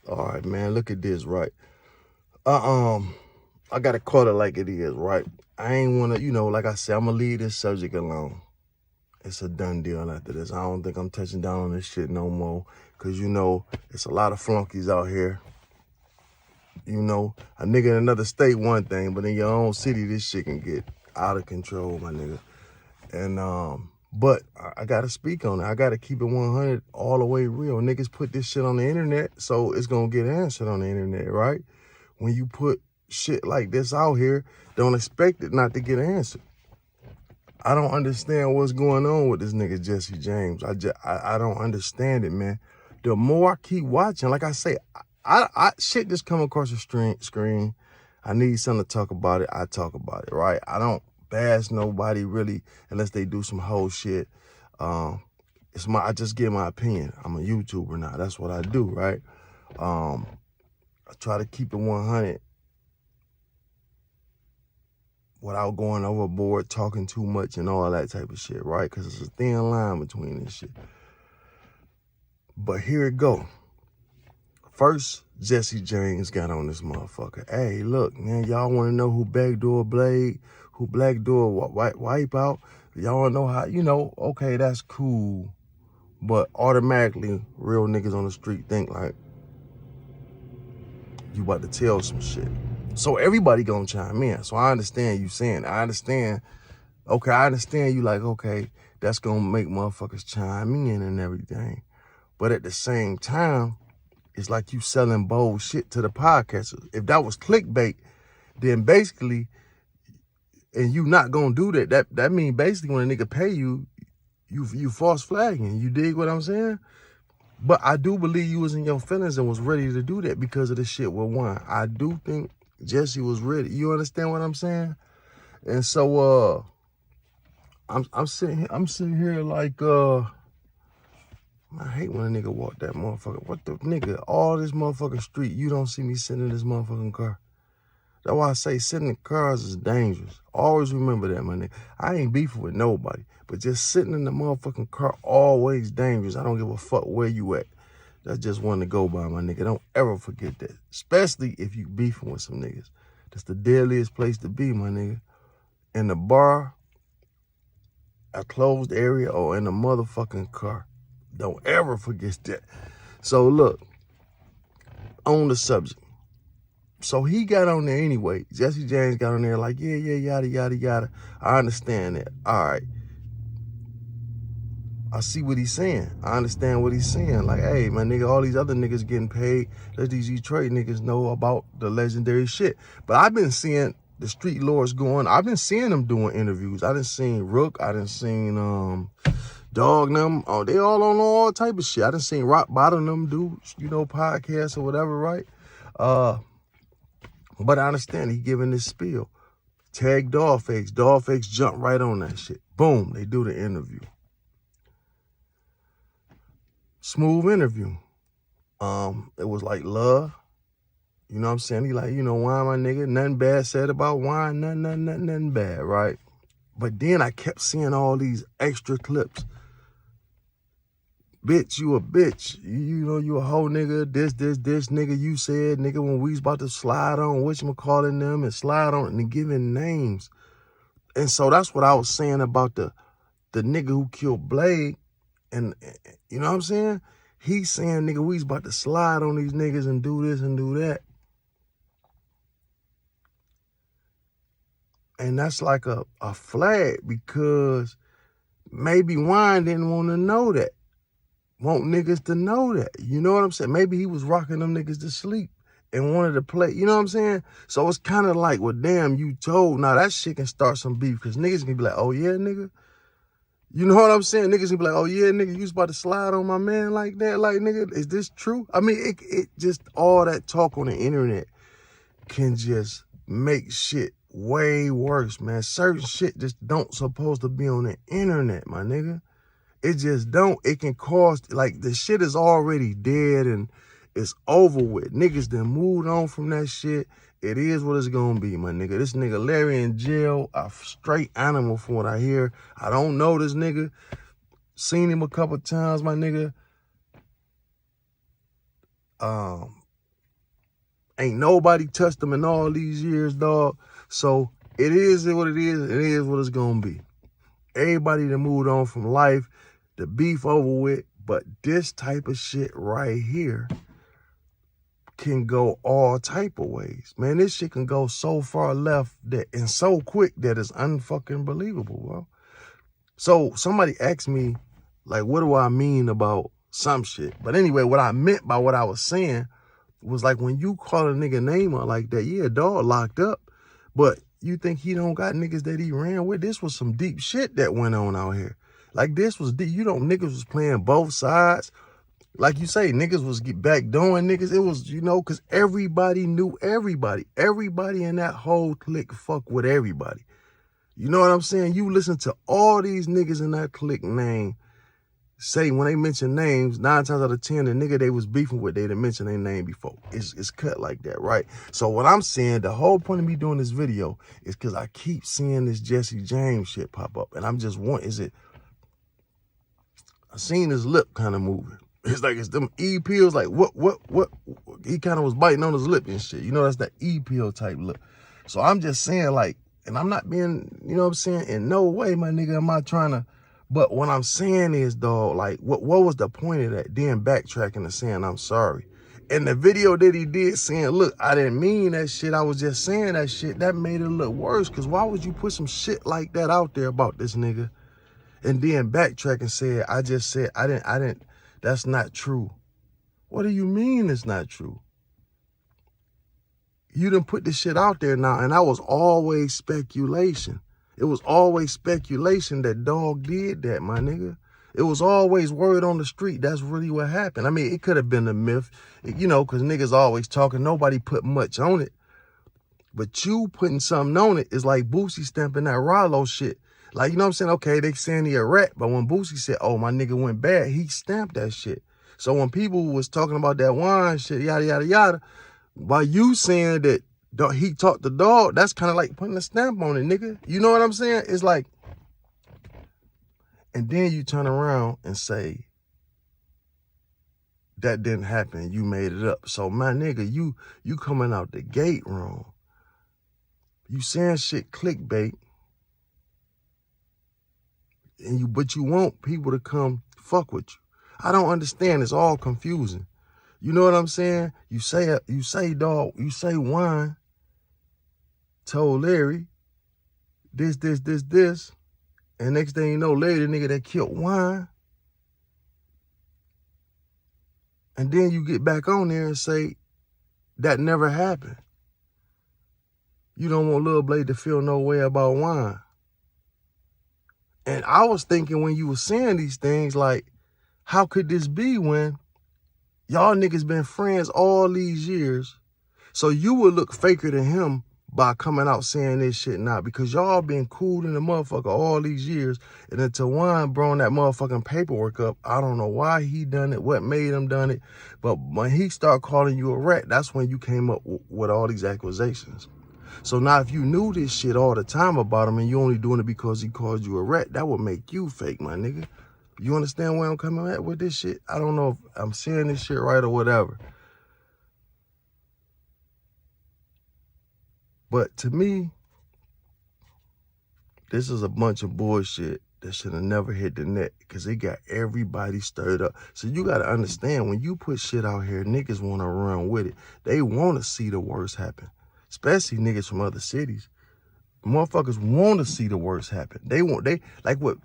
All right, man, look at this, right? I gotta call it like it is, right? I ain't wanna, like I said, I'm gonna leave this subject alone. It's a done deal after this. I don't think I'm touching down on this shit no more. Cause it's a lot of flunkies out here. A nigga in another state one thing, but in your own city, this shit can get out of control, my nigga. And but I gotta speak on it. I gotta keep it 100 all the way real. Niggas put this shit on the internet, so it's gonna get answered on the internet, right? When you put shit like this out here, don't expect it not to get answered. I don't understand what's going on with this nigga Jesse James. I don't understand it, man. The more I keep watching, like I say, I shit just come across the screen. I need something to talk about it. I talk about it, right? I don't bash nobody really unless they do some whole shit. I just give my opinion. I'm a YouTuber now. That's what I do, right? I try to keep it 100 without going overboard, talking too much and all that type of shit, right? Because it's a thin line between this shit. But here it go. First, Jesse James got on this motherfucker. Hey, look, man, y'all want to know who Backdoor Blade, who Blackdoor Wipeout? Y'all want to know how, okay, that's cool. But automatically, real niggas on the street think like, you about to tell some shit. So everybody gonna chime in. So I understand you saying, I understand you like, okay, that's gonna make motherfuckers chime in and everything. But at the same time, it's like you selling bold shit to the podcasters. If that was clickbait, then basically, and you not gonna do that mean basically when a nigga pay you false flagging. You dig what I'm saying? But I do believe you was in your feelings and was ready to do that because of the shit with Wine. I do think Jesse was ready. You understand what I'm saying? And so I'm sitting here like I hate when a nigga walk that motherfucker. What the nigga? All this motherfucking street, you don't see me sitting in this motherfucking car. That's why I say sitting in cars is dangerous. Always remember that, my nigga. I ain't beefing with nobody, but just sitting in the motherfucking car always dangerous. I don't give a fuck where you at. That's just one to go by, my nigga. Don't ever forget that. Especially if you beefing with some niggas. That's the deadliest place to be, my nigga. In the bar, a closed area, or in a motherfucking car. Don't ever forget that. So look, on the subject. So he got on there anyway. Jesse James got on there like, yeah, yada, yada, yada. I understand that. All right. I see what he's saying. I understand what he's saying. Like, hey, my nigga, all these other niggas getting paid. Let these Detroit niggas know about the legendary shit. But I've been seeing the street lords going. I've been seeing them doing interviews. I done seen Rook. I done seen Dog them. Oh, they all on all type of shit. I done seen Rock Bottom them do, podcasts or whatever, right? But I understand he giving this spiel. Tag Dogface. Dogface jump right on that shit. Boom, they do the interview. Smooth interview. It was like love. You know what I'm saying? He like, Wine, my nigga, nothing bad said about Wine, nothing bad, right? But then I kept seeing all these extra clips. Bitch, you a bitch. You a whole nigga. This nigga you said, nigga, when we was about to slide on whatchamacallit them and slide on and giving names. And so that's what I was saying about the nigga who killed Blade. And you know what I'm saying? He's saying, nigga, we was about to slide on these niggas and do this and do that. And that's like a flag because maybe Wine didn't want to know that. Want niggas to know that. You know what I'm saying? Maybe he was rocking them niggas to sleep and wanted to play. You know what I'm saying? So it's kind of like, well, damn, you told. Now that shit can start some beef because niggas can be like, oh, yeah, nigga. You know what I'm saying? Niggas can be like, oh, yeah, nigga, you was about to slide on my man like that? Like, nigga, is this true? I mean, it just, all that talk on the internet can just make shit way worse, man. Certain shit just don't supposed to be on the internet, my nigga. It just don't. It can cause, like, the shit is already dead and it's over with. Niggas done moved on from that shit. It is what it's gonna be, my nigga. This nigga Larry in jail, a straight animal from what I hear. I don't know this nigga. Seen him a couple times, my nigga. Ain't nobody touched him in all these years, dog. So it is what it is. It is what it's gonna be. Everybody that moved on from life, the beef over with, but this type of shit right here can go all type of ways. Man, this shit can go so far left that and so quick that it's unfucking believable, bro. So somebody asked me, like, what do I mean about some shit? But anyway, what I meant by what I was saying was like when you call a nigga name out like that, yeah, dog locked up, but you think he don't got niggas that he ran with? This was some deep shit that went on out here. Like this was deep. You know, niggas was playing both sides. Like you say, niggas was back doing niggas. It was, you know, because everybody knew everybody. Everybody in that whole clique fuck with everybody. You know what I'm saying? You listen to all these niggas in that clique name say, when they mention names, 9 times out of 10, the nigga they was beefing with, they didn't mention their name before. It's cut like that, right? So what I'm saying, the whole point of me doing this video is because I keep seeing this Jesse James shit pop up. And I'm just wondering, I seen his lip kind of moving. It's like, it's them E-pills, like what? He kind of was biting on his lip and shit. You know, that's that E-pill type lip. So I'm just saying, like, and I'm not being, you know what I'm saying? In no way, my nigga, am I trying to, but what I'm saying is, dog, like, what was the point of that? Then backtracking and saying, I'm sorry. And the video that he did saying, look, I didn't mean that shit. I was just saying that shit. That made it look worse. Because why would you put some shit like that out there about this nigga? And then backtrack and say, I just said, I didn't, that's not true. What do you mean it's not true? You done put this shit out there now, and that was always speculation. It was always speculation that dog did that, my nigga. It was always word on the street. That's really what happened. I mean, it could have been a myth, you know, because niggas always talking. Nobody put much on it. But you putting something on it is like Boosie stamping that Rollo shit. Like, you know what I'm saying? Okay, they saying he a rat, but when Boosie said, oh, my nigga went bad, he stamped that shit. So when people was talking about that wine shit, yada, yada, yada, by you saying that he talked the dog, that's kind of like putting a stamp on it, nigga. You know what I'm saying? It's like, and then you turn around and say, that didn't happen, you made it up. So my nigga, you coming out the gate wrong. You saying shit clickbait, but you want people to come fuck with you. I don't understand. It's all confusing. You know what I'm saying? You say dog, you say wine told Larry this, and next thing you know, Larry the nigga that killed wine. And then you get back on there and say that never happened. You don't want Lil Blade to feel no way about wine. And I was thinking when you were saying these things, like, how could this be when y'all niggas been friends all these years? So you would look faker than him by coming out saying this shit now, because y'all been cool in the motherfucker all these years. And until Juan brought that motherfucking paperwork up, I don't know why he done it, what made him done it. But when he started calling you a rat, that's when you came up with all these accusations. So now if you knew this shit all the time about him and you only doing it because he called you a rat, that would make you fake, my nigga. You understand where I'm coming at with this shit? I don't know if I'm saying this shit right or whatever. But to me, this is a bunch of bullshit that should have never hit the net, because it got everybody stirred up. So you got to understand, when you put shit out here, niggas want to run with it. They want to see the worst happen, especially niggas from other cities. Motherfuckers want to see the worst happen.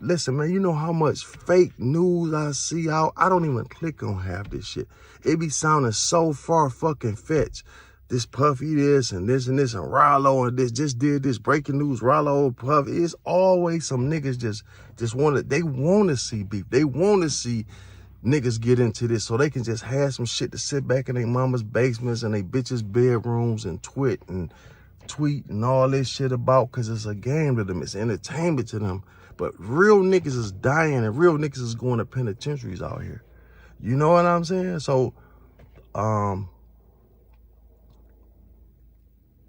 Listen, man, you know how much fake news I see out? I don't even click on half this shit. It be sounding so far fucking fetched. This Puffy this and this and this and Rollo and this just did this, breaking news, Rollo, Puffy. It's always some niggas just want to see beef. They want to see niggas get into this so they can just have some shit to sit back in their mama's basements and they bitches' bedrooms and tweet and all this shit about, because it's a game to them. It's entertainment to them. But real niggas is dying and real niggas is going to penitentiaries out here. You know what I'm saying? So,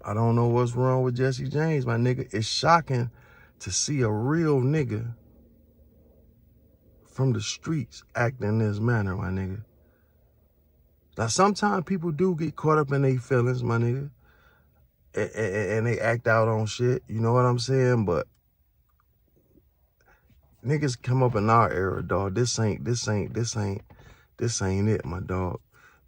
I don't know what's wrong with Jesse James, my nigga. It's shocking to see a real nigga from the streets act in this manner, my nigga. Now, sometimes people do get caught up in their feelings, my nigga, and they act out on shit. You know what I'm saying? But niggas come up in our era, dog. This ain't it, my dog.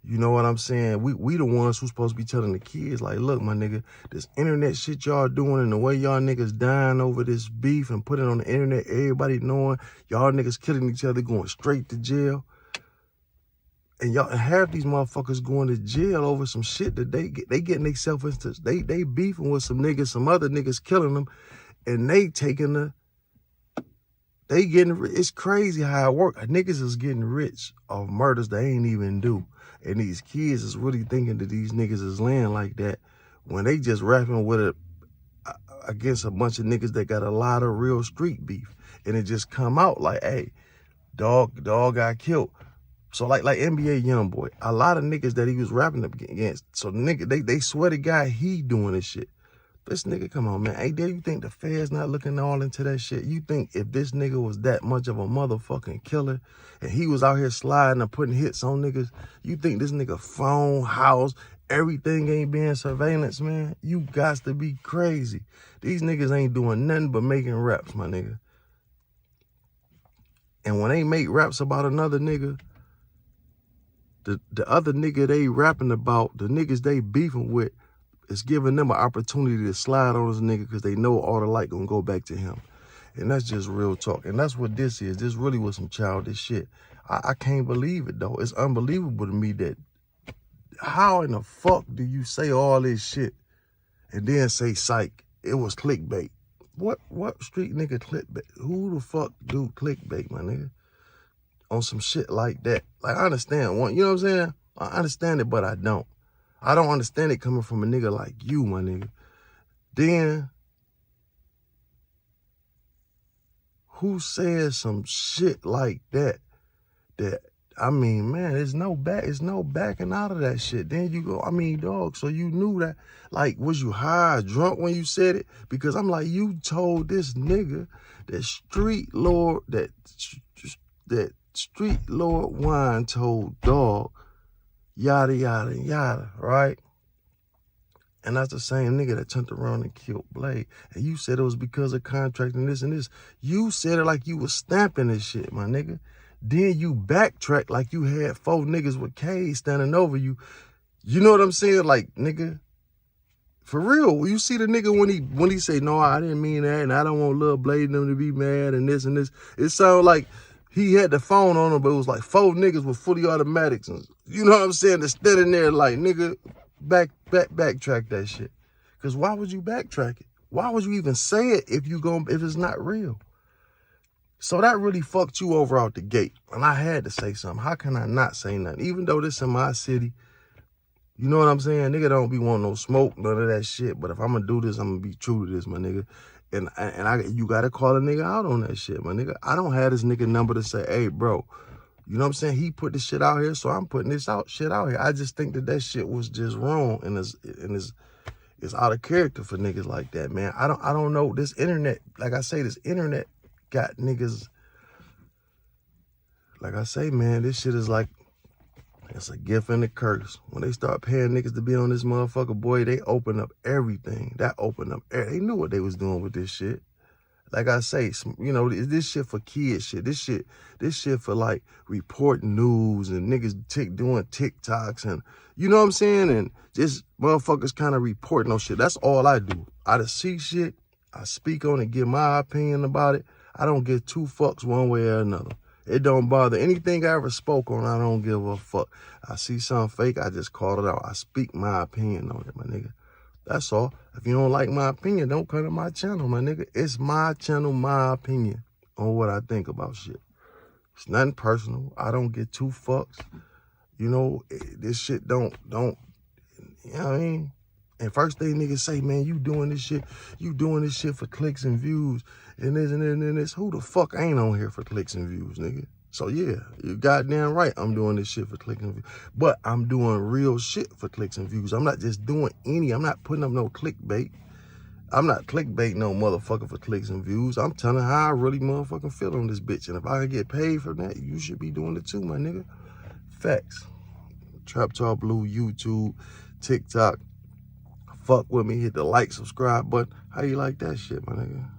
You know what I'm saying? We the ones who's supposed to be telling the kids, like, look, my nigga, this internet shit y'all doing and the way y'all niggas dying over this beef and putting it on the internet, everybody knowing y'all niggas killing each other, going straight to jail. And y'all half these motherfuckers going to jail over some shit that they getting themselves into. They beefing with some niggas, some other niggas killing them, and they getting, it's crazy how it work. Niggas is getting rich off murders they ain't even do. And these kids is really thinking that these niggas is laying like that when they just rapping with it against a bunch of niggas that got a lot of real street beef. And it just come out like, hey, dog got killed. So like NBA Youngboy, a lot of niggas that he was rapping up against. So nigga, they swear to God he doing this shit. This nigga, come on, man. Hey, there you think the feds not looking all into that shit? You think if this nigga was that much of a motherfucking killer and he was out here sliding and putting hits on niggas, you think this nigga phone, house, everything ain't being surveillance, man? You got to be crazy. These niggas ain't doing nothing but making raps, my nigga. And when they make raps about another nigga, the other nigga they rapping about, the niggas they beefing with, is giving them an opportunity to slide on this nigga because they know all the light gonna go back to him. And that's just real talk. And that's what this is. This really was some childish shit. I can't believe it, though. It's unbelievable to me that how in the fuck do you say all this shit and then say psych? It was clickbait. What street nigga clickbait? Who the fuck do clickbait, my nigga? On some shit like that. Like, I understand one, you know what I'm saying? I understand it, but I don't. I don't understand it coming from a nigga like you, my nigga. Then, who says some shit like that? I mean, man, it's no backing out of that shit. Then you go, I mean, dog, so you knew that. Like, was you high or drunk when you said it? Because I'm like, you told this nigga that street lord wine told dog, yada, yada, yada, right? And that's the same nigga that turned around and killed Blade. And you said it was because of contract and this and this. You said it like you was stamping this shit, my nigga. Then you backtrack like you had 4 niggas with K's standing over you. You know what I'm saying? Like, nigga, for real, you see the nigga when he say, no, I didn't mean that, and I don't want Lil Blade and them to be mad and this and this. It sounded like he had the phone on him, but it was like 4 niggas with fully automatics. And, you know what I'm saying? They're standing there like, nigga, backtrack that shit. Because why would you backtrack it? Why would you even say it if it's not real? So that really fucked you over out the gate. And I had to say something. How can I not say nothing? Even though this in my city, you know what I'm saying? Nigga don't be wanting no smoke, none of that shit. But if I'm going to do this, I'm going to be true to this, my nigga. And you got to call a nigga out on that shit, my nigga. I don't have this nigga number to say, hey, bro, you know what I'm saying? He put this shit out here, so I'm putting this shit out here. I just think that shit was just wrong and it's out of character for niggas like that, man. I don't know. This internet, like I say, this internet got niggas, like I say, man, this shit is like, it's a gift and a curse. When they start paying niggas to be on this motherfucker, boy, they open up everything. That opened up, they knew what they was doing with this shit. Like I say, you know, this shit for kids shit. This shit for like reporting news and niggas doing TikToks and, you know what I'm saying? And just motherfuckers kind of reporting on shit. That's all I do. I just see shit, I speak on it, give my opinion about it. I don't give 2 fucks one way or another. It don't bother. Anything I ever spoke on, I don't give a fuck. I see something fake, I just call it out. I speak my opinion on it, my nigga. That's all. If you don't like my opinion, don't come to my channel, my nigga. It's my channel, my opinion on what I think about shit. It's nothing personal. I don't get 2 fucks. You know, this shit don't, you know what I mean? And first thing niggas say, man, you doing this shit for clicks and views and this and this and this. Who the fuck ain't on here for clicks and views, nigga? So yeah, you're goddamn right I'm doing this shit for clicks and views. But I'm doing real shit for clicks and views. I'm not just doing I'm not putting up no clickbait. I'm not clickbaiting no motherfucker for clicks and views. I'm telling how I really motherfucking feel on this bitch. And if I can get paid for that, you should be doing it too, my nigga. Facts. Trap Talk Blue, YouTube, TikTok. Fuck with me, hit the like, subscribe button. How you like that shit, my nigga?